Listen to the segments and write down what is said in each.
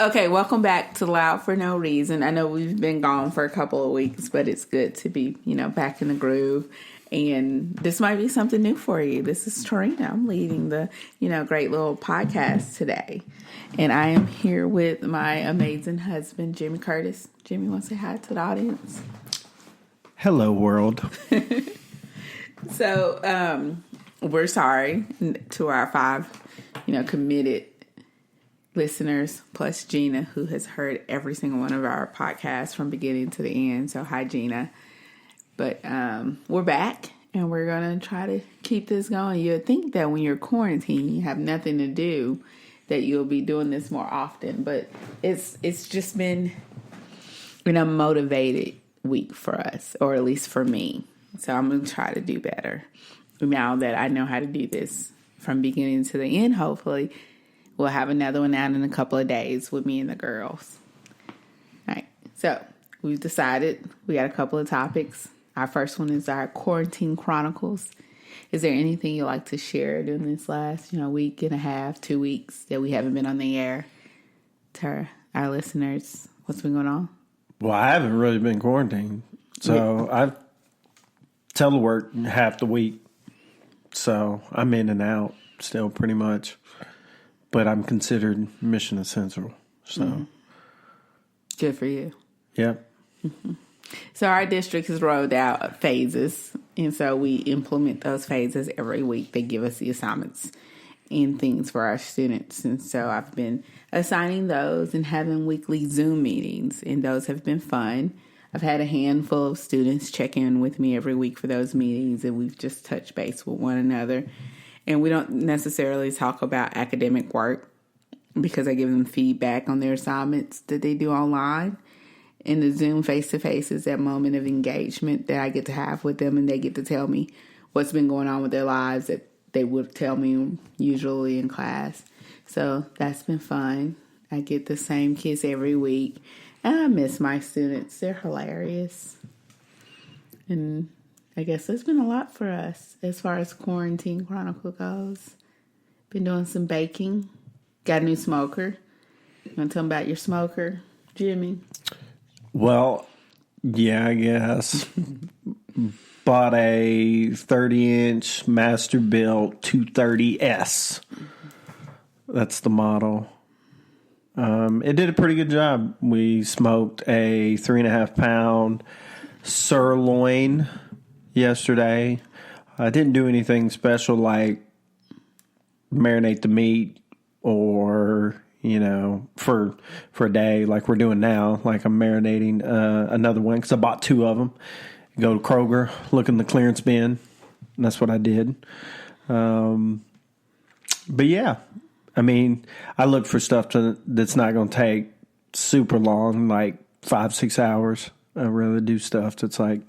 Okay, welcome back to Loud for No Reason. I know we've been gone for a couple of weeks, but it's good to be, back in the groove. And this might be something new for you. This is Tarina. I'm leading the, great little podcast today. And I am here with my amazing husband, Jimmy Curtis. Jimmy, want to say hi to the audience? Hello, world. So, we're sorry to our 5, committed listeners, plus Gina, who has heard every single one of our podcasts from beginning to the end. So hi, Gina. But we're back, and we're going to try to keep this going. You'd think that when you're quarantined, you have nothing to do, that you'll be doing this more often. But it's just been a motivated week for us, or at least for me. So I'm going to try to do better. Now that I know how to do this from beginning to the end, hopefully we'll have another one out in a couple of days with me and the girls. All right. So we've decided we got a couple of topics. Our first one is our quarantine chronicles. Is there anything you'd like to share during this last, week and a half, 2 weeks that we haven't been on the air to our listeners? What's been going on? Well, I haven't really been quarantined. So I've teleworked half the week. So I'm in and out still pretty much. But I'm considered mission essential. So Good for you. Yep. Mm-hmm. So our district has rolled out phases. And so we implement those phases every week. They give us the assignments and things for our students. And so I've been assigning those and having weekly Zoom meetings. And those have been fun. I've had a handful of students check in with me every week for those meetings. And we've just touched base with one another. And we don't necessarily talk about academic work because I give them feedback on their assignments that they do online. And the Zoom face-to-face is that moment of engagement that I get to have with them, and they get to tell me what's been going on with their lives that they would tell me usually in class. So that's been fun. I get the same kids every week, and I miss my students. They're hilarious. And I guess there's been a lot for us as far as Quarantine Chronicle goes. Been doing some baking. Got a new smoker. You want to tell them about your smoker, Jimmy? Well, yeah, I guess. Bought a 30-inch Masterbuilt 230S. That's the model. It did a pretty good job. We smoked a 3.5-pound sirloin yesterday. I didn't do anything special like marinate the meat or, for a day like we're doing now. Like I'm marinating another one because I bought 2 of them. Go to Kroger, look in the clearance bin. And that's what I did. But yeah, I mean, I look for stuff that's not going to take super long, like 5-6 hours. I rather do stuff that's like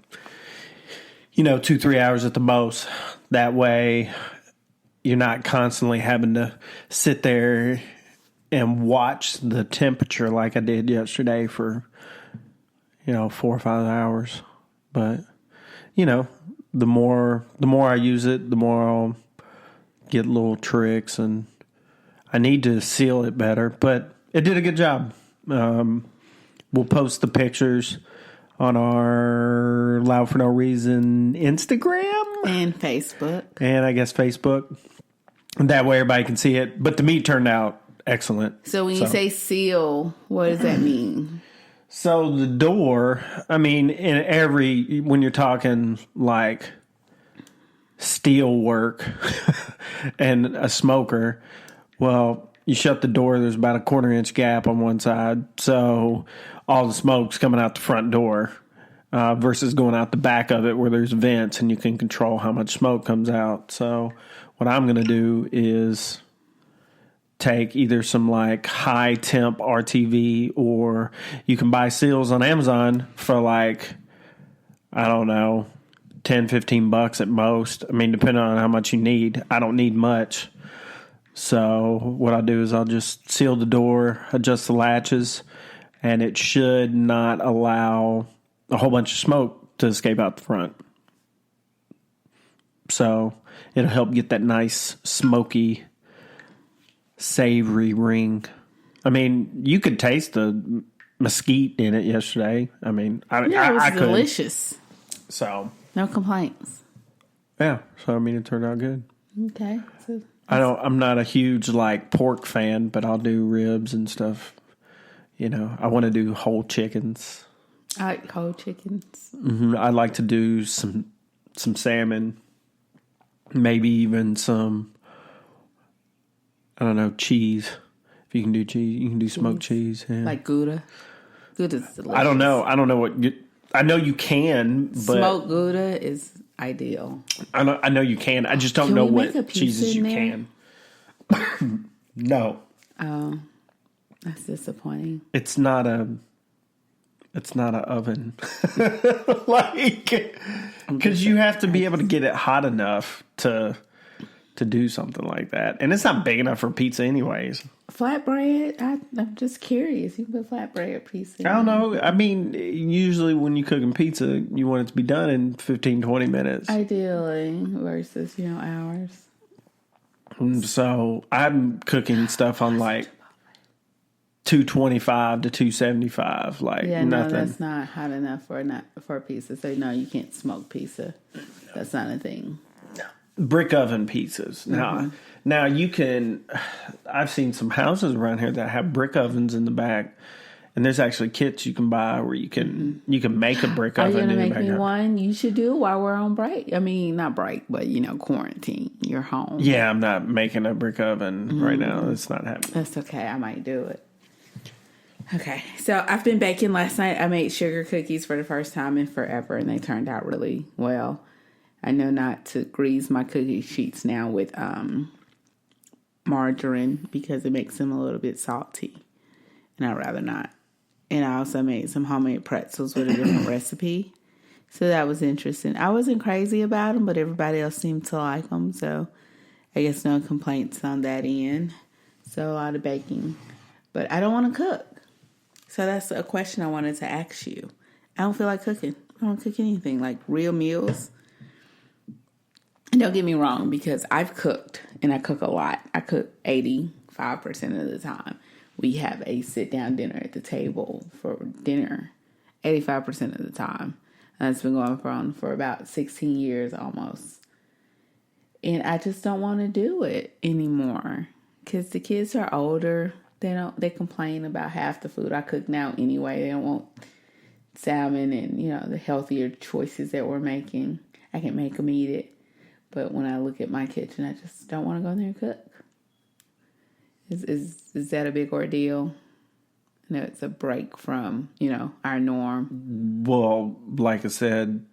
2-3 hours at the most. That way you're not constantly having to sit there and watch the temperature like I did yesterday for, 4 or 5 hours. But, the more I use it, the more I'll get little tricks, and I need to seal it better, but it did a good job. We'll post the pictures on our Loud for No Reason Instagram. And Facebook. And I guess Facebook. That way everybody can see it. But the meat turned out excellent. So when you say seal, what does that mean? So the door, I mean, when you're talking like steel work and a smoker, well, you shut the door, there's about a 1/4-inch gap on one side. So all the smoke's coming out the front door versus going out the back of it where there's vents and you can control how much smoke comes out. So what I'm going to do is take either some like high temp RTV, or you can buy seals on Amazon for like, I don't know, $10-15 at most. I mean, depending on how much you need. I don't need much. So what I'll do is I'll just seal the door, adjust the latches, and it should not allow a whole bunch of smoke to escape out the front. So it'll help get that nice, smoky, savory ring I mean, you could taste the mesquite in it yesterday. I mean, Yeah, it was I could. delicious. So, No complaints. yeah. So, I mean, it turned out good. Okay. So I'm not a huge, like, pork fan, but I'll do ribs and stuff. You know, I want to do whole chickens. I like whole chickens. I like to do some salmon. Maybe even some, I don't know, cheese. If you can do cheese, you can do smoked cheese. Yeah. Like Gouda. Gouda's delicious. I don't know. I know you can, but Smoked Gouda is ideal. I know you can. I just don't Can know we make a what pizza cheeses you in can. No. Oh, that's disappointing. It's not a oven. Like, because you have to be able to get it hot enough to do something like that. And it's not big enough for pizza anyways. Flatbread? I'm just curious. You can put flatbread pizza. I don't know. I mean, usually when you're cooking pizza, you want it to be done in 15, 20 minutes. Ideally versus, hours. So I'm cooking stuff on like 225 to 275. Like, Yeah, nothing. no, that's not hot enough for pizza. So no, you can't smoke pizza. That's not a thing. Brick oven pizzas. Now you can. I've seen some houses around here that have brick ovens in the back, and there's actually kits you can buy where you can make a brick Are oven. you gonna in make the me backyard. one? You should do it while we're on break. I mean, not break, but quarantine. You're home. Yeah, I'm not making a brick oven right now. It's not happening. That's okay. I might do it. Okay, so I've been baking last night. I made sugar cookies for the first time in forever, and they turned out really well. I know not to grease my cookie sheets now with margarine because it makes them a little bit salty, and I'd rather not. And I also made some homemade pretzels with a different recipe, so that was interesting. I wasn't crazy about them, but everybody else seemed to like them, so I guess no complaints on that end. So a lot of baking, but I don't want to cook. So that's a question I wanted to ask you. I don't feel like cooking. I don't cook anything, like real meals. And don't get me wrong, because I've cooked, and I cook a lot. I cook 85% of the time. We have a sit-down dinner at the table for dinner 85% of the time. And it's been going on for about 16 years almost. And I just don't want to do it anymore because the kids are older. They complain about half the food I cook now anyway. They don't want salmon and, the healthier choices that we're making. I can make them eat it. But when I look at my kitchen, I just don't want to go in there and cook. Is that a big ordeal? No, it's a break from, our norm. Well, like I said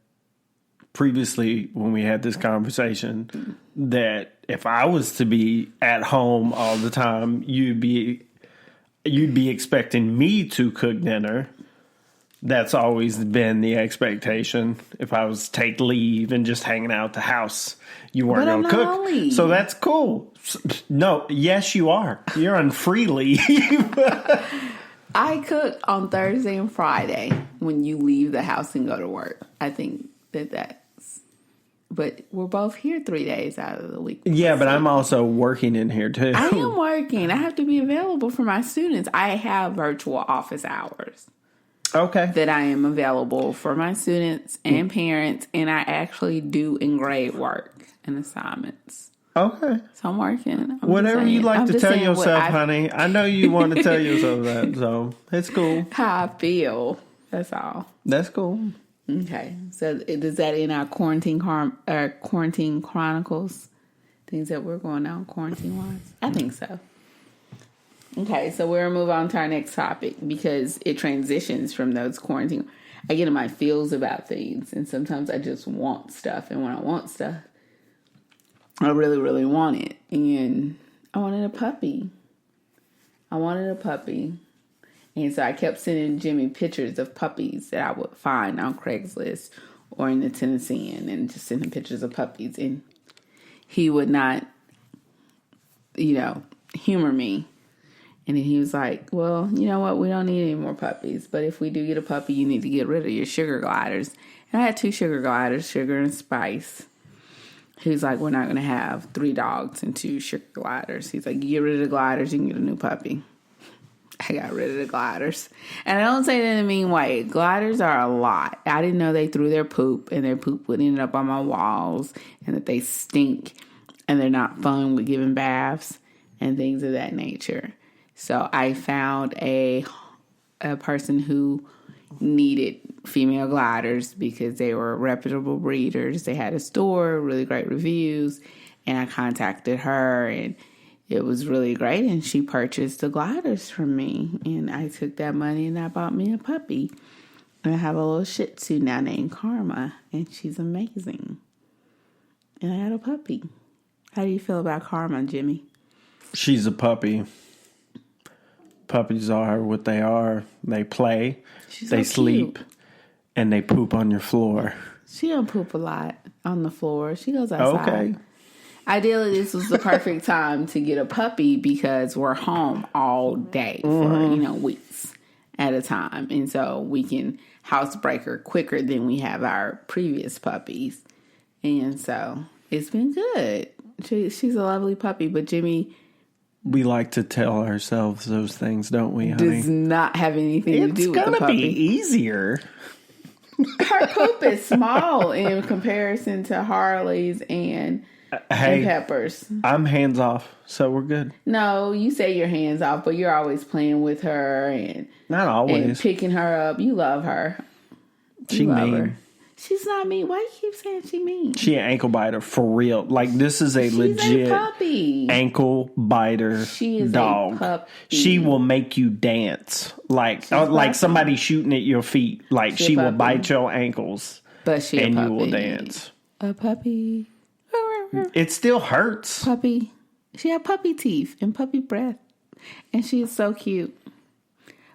previously when we had this conversation, that if I was to be at home all the time, you'd be expecting me to cook dinner. That's always been the expectation. If I was to take leave and just hanging out at the house, you weren't going to cook. Only. So that's cool. No, yes, you are. You're on free leave. I cook on Thursday and Friday when you leave the house and go to work. I think that's... But we're both here 3 days out of the week. Yeah, but I'm also working in here too. I am working. I have to be available for my students. I have virtual office hours. Okay. That I am available for my students and parents, and I actually do engrave work and assignments. Okay. So I'm working. Whatever you like to tell yourself, honey. I know you want to tell yourself that, so it's cool. How I feel. That's all. That's cool. Okay. So is that in our quarantine chronicles? Things that we're going on quarantine-wise? I think so. Okay, so we're going to move on to our next topic because it transitions from those quarantine. I get in my feels about things, and sometimes I just want stuff. And when I want stuff, I really, really want it. And I wanted a puppy. And so I kept sending Jimmy pictures of puppies that I would find on Craigslist or in the Tennessean and just sending pictures of puppies. And he would not, humor me. And then he was like, well, you know what? We don't need any more puppies. But if we do get a puppy, you need to get rid of your sugar gliders. And I had 2 sugar gliders, Sugar and Spice. He was like, we're not going to have 3 dogs and 2 sugar gliders. He's like, you get rid of the gliders, you can get a new puppy. I got rid of the gliders. And I don't say that in a mean way. Gliders are a lot. I didn't know they threw their poop, and their poop would end up on my walls, and that they stink, and they're not fun with giving baths and things of that nature. So I found a person who needed female gliders because they were reputable breeders. They had a store, really great reviews, and I contacted her, and it was really great, and she purchased the gliders from me, and I took that money and I bought me a puppy. And I have a little Shih Tzu now named Karma, and she's amazing. And I got a puppy. How do you feel about Karma, Jimmy? She's a puppy. Puppies are what they are. They play, they sleep, and they poop on your floor. She don't poop a lot on the floor. She goes outside. Okay. Ideally, this was the perfect time to get a puppy because we're home all day for, weeks at a time. And so we can housebreak her quicker than we have our previous puppies. And so it's been good. She's a lovely puppy, but Jimmy... We like to tell ourselves those things, don't we, honey? Does not have anything to do with the puppy. It's going to be easier. Her poop is small in comparison to Harley's and Pepper's. I'm hands off, so we're good. No, you say you're hands off, but you're always playing with her and not always and picking her up. You love her. She mean. Her. She's not mean. Why you keep saying she mean? She an ankle biter for real. Like this is a legit puppy. Ankle biter she is dog. A puppy. She will make you dance like somebody shooting at your feet. Like she will bite your ankles, but and you will dance. A puppy. It still hurts. Puppy. She had puppy teeth and puppy breath, and she is so cute.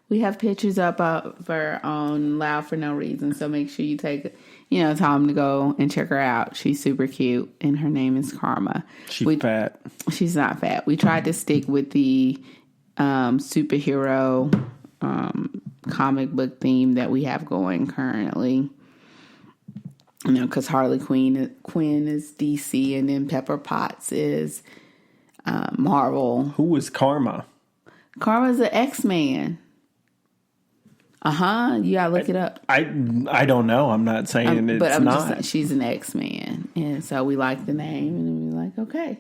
We have pictures up of her on Loud for No Reason, so make sure you take time to go and check her out. She's super cute, and her name is Karma. She's fat. She's not fat. We tried to stick with the superhero comic book theme that we have going currently. Because Harley Quinn is DC, and then Pepper Potts is Marvel. Who is Karma? Karma's an X-Man. You gotta look it up. I don't know. I'm not saying it's but not. Just, she's an X-Man, and so we like the name, and we're like, okay.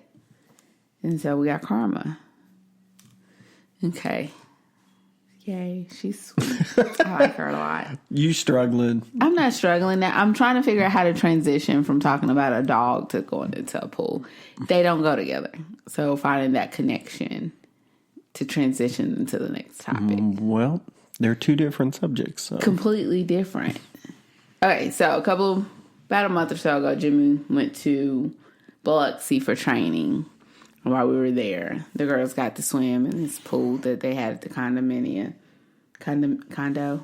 And so we got Karma. Okay. Yay, she's sweet. I like her a lot. You struggling? I'm not struggling. Now I'm trying to figure out how to transition from talking about a dog to going into a pool. They don't go together, so finding that connection to transition into the next topic. Well. They're two different subjects. So. Completely different. Okay, so about a month or so ago, Jimmy went to Biloxi for training. While we were there, the girls got to swim in this pool that they had at the condominium. Condo.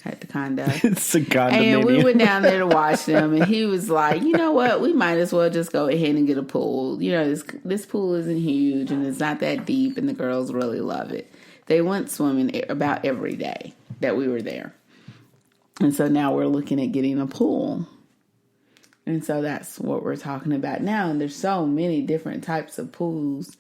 At the condo. It's a condominium. And we went down there to watch them, and he was like, you know what, we might as well just go ahead and get a pool. This pool isn't huge, and it's not that deep, and the girls really love it. They went swimming about every day that we were there. And so now we're looking at getting a pool. And so that's what we're talking about now. And there's so many different types of pools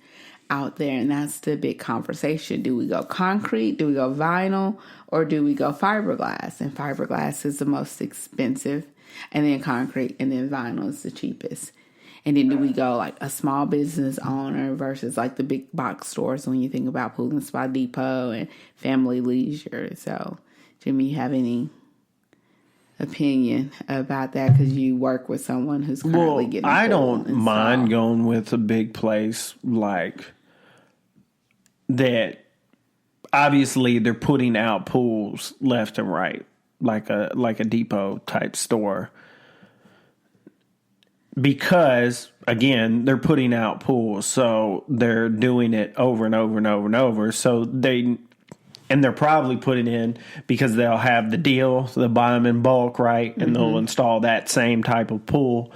out there. And that's the big conversation. Do we go concrete? Do we go vinyl? Or do we go fiberglass? And fiberglass is the most expensive. And then concrete. And then vinyl is the cheapest. And then do we go like a small business owner versus like the big box stores when you think about Pool and Spa Depot and Family Leisure? So, Jimmy, you have any opinion about that because you work with someone who's currently getting a pool? I don't mind going with a big place like that. Obviously, they're putting out pools left and right, like a depot type store. Because, again, they're putting out pools, so they're doing it over and over and over and over. So they're probably putting in because they'll have the deal, so they'll buy them in bulk, right? And they'll install that same type of pool,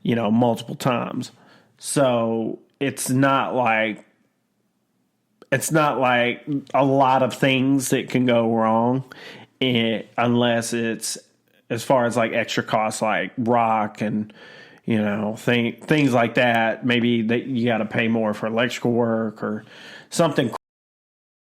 multiple times. So it's not like a lot of things that can go wrong unless it's as far as like extra costs like rock and things like that. Maybe that you got to pay more for electrical work or something